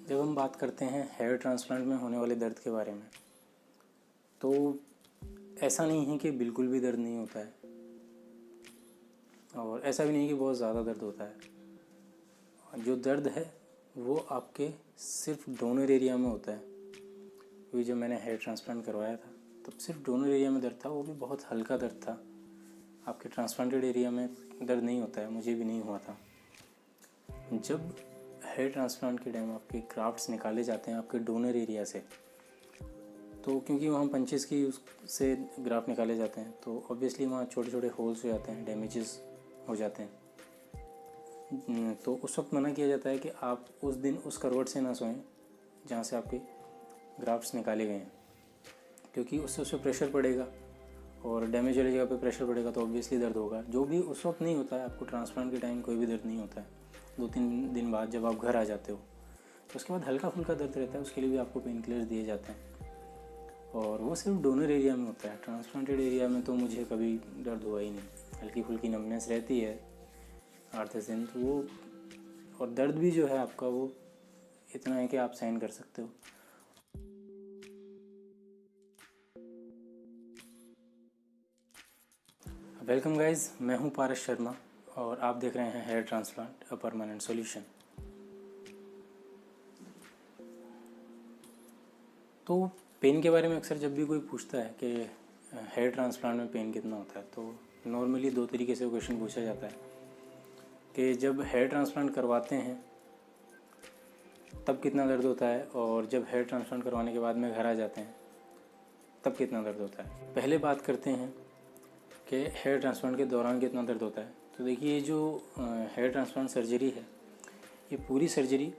जब हम बात करते हैं हेयर ट्रांसप्लांट में होने वाले दर्द के बारे में, तो ऐसा नहीं है कि बिल्कुल भी दर्द नहीं होता है और ऐसा भी नहीं कि बहुत ज़्यादा दर्द होता है। जो दर्द है वो आपके सिर्फ डोनर एरिया में होता है, क्योंकि जब मैंने हेयर ट्रांसप्लांट करवाया था तब सिर्फ डोनर एरिया में दर्द था, वो भी बहुत हल्का दर्द था। आपके ट्रांसप्लांटेड एरिया में दर्द नहीं होता है, मुझे भी नहीं हुआ था। जब हेयर ट्रांसप्लांट के टाइम आपके ग्राफ्ट्स निकाले जाते हैं आपके डोनर एरिया से, तो क्योंकि वहाँ पंचेस की उससे ग्राफ्ट निकाले जाते हैं तो ऑब्वियसली वहाँ छोटे छोटे होल्स हो जाते हैं, डैमेजेस हो जाते हैं। तो उस वक्त मना किया जाता है कि आप उस दिन उस करवट से ना सोएं जहाँ से आपके ग्राफ्ट्स निकाले गए हैं, क्योंकि उससे उस पर प्रेशर पड़ेगा और डैमेज वाली जगह पे प्रेशर पड़ेगा तो ऑब्वियसली दर्द होगा। जो भी उस वक्त नहीं होता है, आपको ट्रांसप्लांट के टाइम कोई भी दर्द नहीं होता है। 2-3 दिन बाद जब आप घर आ जाते हो तो उसके बाद हल्का फुल्का दर्द रहता है, उसके लिए भी आपको पेन किलर्स दिए जाते हैं और वो सिर्फ डोनर एरिया में होता है। ट्रांसप्लांटेड एरिया में तो मुझे कभी दर्द हुआ ही नहीं। हल्की फुल्की नमनेस रहती है 8-10 दिन, तो वो और दर्द भी जो है आपका वो इतना है कि आप सहन कर सकते हो। वेलकम गाइज, मैं हूं पारस शर्मा और आप देख रहे हैं hair transplant a permanent solution. तो पेन के बारे में अक्सर जब भी कोई पूछता है कि हेयर ट्रांसप्लांट में पेन कितना होता है, तो नॉर्मली 2 तरीके से क्वेश्चन पूछा जाता है कि जब हेयर ट्रांसप्लांट करवाते हैं तब कितना दर्द होता है और जब हेयर ट्रांसप्लांट करवाने के बाद में घर आ जाते हैं तब कितना दर्द होता है। पहले बात करते हैं कि हेयर ट्रांसप्लांट के दौरान कितना दर्द होता है। तो देखिए, ये जो हेयर ट्रांसप्लांट सर्जरी है, ये पूरी सर्जरी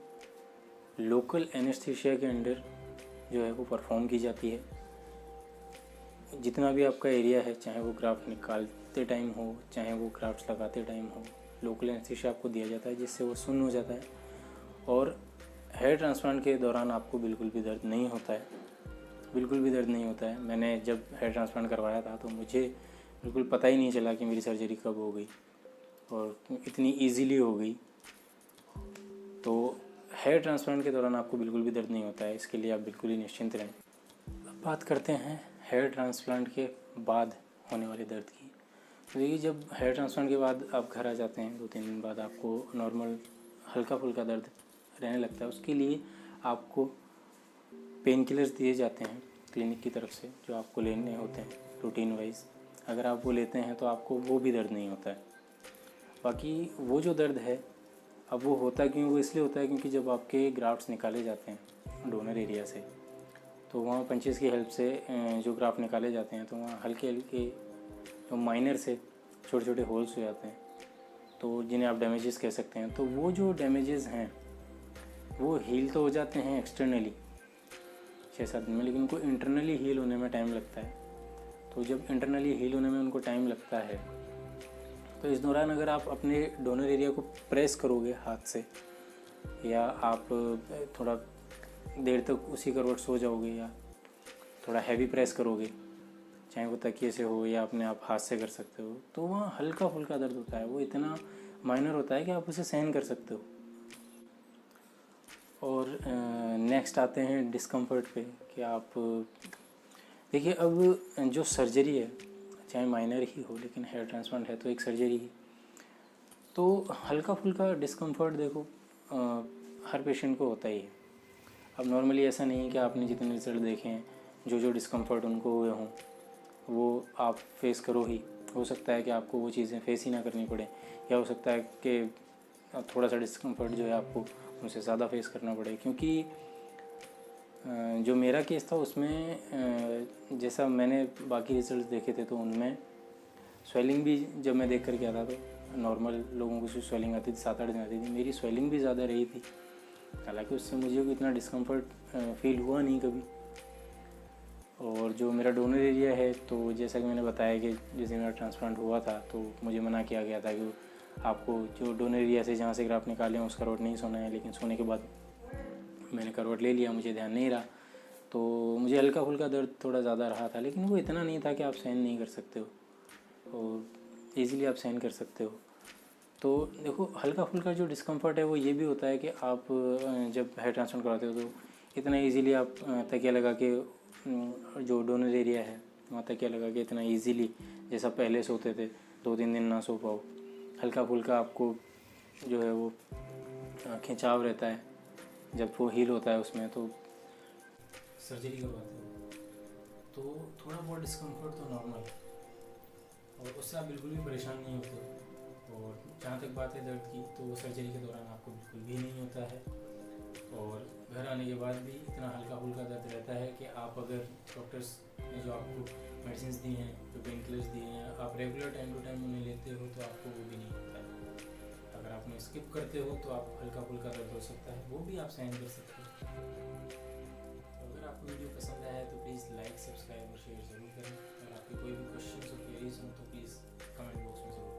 लोकल एनेस्थीसिया के अंडर जो है वो परफॉर्म की जाती है। जितना भी आपका एरिया है, चाहे वो ग्राफ्ट निकालते टाइम हो चाहे वो ग्राफ्ट लगाते टाइम हो, लोकल एनेस्थीसिया आपको दिया जाता है जिससे वो सुन्न हो जाता है और हेयर ट्रांसप्लांट के दौरान आपको बिल्कुल भी दर्द नहीं होता है। बिल्कुल भी दर्द नहीं होता है। मैंने जब हेयर ट्रांसप्लांट करवाया था तो मुझे बिल्कुल पता ही नहीं चला कि मेरी सर्जरी कब हो गई और इतनी ईजीली हो गई। तो हेयर ट्रांसप्लांट के दौरान आपको बिल्कुल भी दर्द नहीं होता है, इसके लिए आप बिल्कुल ही निश्चिंत रहें। अब बात करते हैं हेयर ट्रांसप्लांट के बाद होने वाले दर्द की। तो देखिए, जब हेयर ट्रांसप्लांट के बाद आप घर आ जाते हैं 2-3 दिन बाद आपको नॉर्मल हल्का फुल्का दर्द रहने लगता है। उसके लिए आपको पेन किलर्स दिए जाते हैं क्लिनिक की तरफ से, जो आपको लेने होते हैं रूटीन वाइज। अगर आप वो लेते हैं तो आपको वो भी दर्द नहीं होता है। बाकी वो जो दर्द है, अब वो होता क्यों? वो इसलिए होता है क्योंकि जब आपके ग्राफ्ट्स निकाले जाते हैं डोनर एरिया से, तो वहाँ पंचेस की हेल्प से जो ग्राफ्ट निकाले जाते हैं तो वहाँ हल्के हल्के जो माइनर से छोटे छोटे होल्स हो जाते हैं, तो जिन्हें आप डैमेजेस कह सकते हैं। तो वो जो डैमेजेस हैं वो हील तो हो जाते हैं एक्सटर्नली 6-7 दिन में, लेकिन उनको इंटरनली हील होने में टाइम लगता है। तो जब इंटरनली हील होने में उनको टाइम लगता है, तो इस दौरान अगर आप अपने डोनर एरिया को प्रेस करोगे हाथ से, या आप थोड़ा देर तक उसी करवट सो जाओगे, या थोड़ा हैवी प्रेस करोगे, चाहे वो तकिए से हो या अपने आप हाथ से कर सकते हो, तो वहाँ हल्का फुल्का दर्द होता है। वो इतना माइनर होता है कि आप उसे सहन कर सकते हो। और नेक्स्ट आते हैं डिस्कम्फर्ट पे कि आप देखिए, अब जो सर्जरी है चाहे माइनर ही हो, लेकिन हेयर ट्रांसप्लांट है तो एक सर्जरी ही, तो हल्का फुल्का डिस्कम्फर्ट देखो हर पेशेंट को होता ही है। अब नॉर्मली ऐसा नहीं है कि आपने जितने रिजल्ट देखे हैं, जो डिस्कम्फर्ट उनको हुए हों वो आप फेस करो ही। हो सकता है कि आपको वो चीज़ें फेस ही ना करनी पड़े, या हो सकता है कि थोड़ा सा डिस्कम्फर्ट जो है आपको उनसे ज़्यादा फेस करना पड़े। क्योंकि जो मेरा केस था उसमें जैसा मैंने बाकी रिजल्ट देखे थे तो उनमें स्वेलिंग भी, जब मैं देख कर के आता तो नॉर्मल लोगों को जो स्वेलिंग आती थी 7-8 दिन आती थी, मेरी स्वेलिंग भी ज़्यादा रही थी। हालांकि उससे मुझे इतना डिस्कम्फर्ट फील हुआ नहीं कभी। और जो मेरा डोनर एरिया है, तो जैसा कि मैंने बताया कि जैसे मेरा ट्रांसप्लांट हुआ था तो मुझे मना किया गया था कि आपको जो डोनर एरिया से जहाँ से ग्राफ्ट निकाले हैं उस करवट नहीं सोना है। लेकिन सोने के बाद मैंने करवट ले लिया, मुझे ध्यान नहीं रहा, तो मुझे हल्का फुल्का दर्द थोड़ा ज़्यादा रहा था, लेकिन वो इतना नहीं था कि आप सहन नहीं कर सकते हो और ईज़िली आप सहन कर सकते हो। तो देखो हल्का फुल्का जो डिस्कम्फर्ट है वो ये भी होता है कि आप जब हेयर ट्रांसप्लांट करवाते हो तो इतना इजीली आप तकिया लगा के जो डोनर एरिया है वहाँ तकिया लगा के इतना इजीली जैसा पहले सोते थे 2-3 दिन ना सो पाओ, हल्का फुल्का आपको जो है वो खिंचाव रहता है जब वो हील होता है उसमें, तो सर्जरी करवाते हो तो थोड़ा बहुत डिस्कम्फर्ट तो नॉर्मल है और उससे आप बिल्कुल भी परेशान नहीं होते। और जहाँ तक बात है दर्द की, तो सर्जरी के दौरान आपको बिल्कुल भी नहीं होता है और घर आने के बाद भी इतना हल्का फुल्का दर्द रहता है कि आप अगर डॉक्टर्स ने जो आपको मेडिसिन दी हैं, जो पेन किलर्स दिए हैं, आप रेगुलर टाइम टू टाइम उन्हें लेते हो तो आपको वो भी नहीं होता है। अगर आप उन्हें स्किप करते हो तो आप हल्का फुल्का दर्द हो सकता है, वो भी आप सहन कर सकते हो। अगर आपको वीडियो पसंद आया है तो प्लीज़ लाइक, सब्सक्राइब और शेयर ज़रूर करें। अगर आपके कोई भी क्वेश्चन और क्वेरीज हो तो प्लीज़ कमेंट बॉक्स में ज़रूर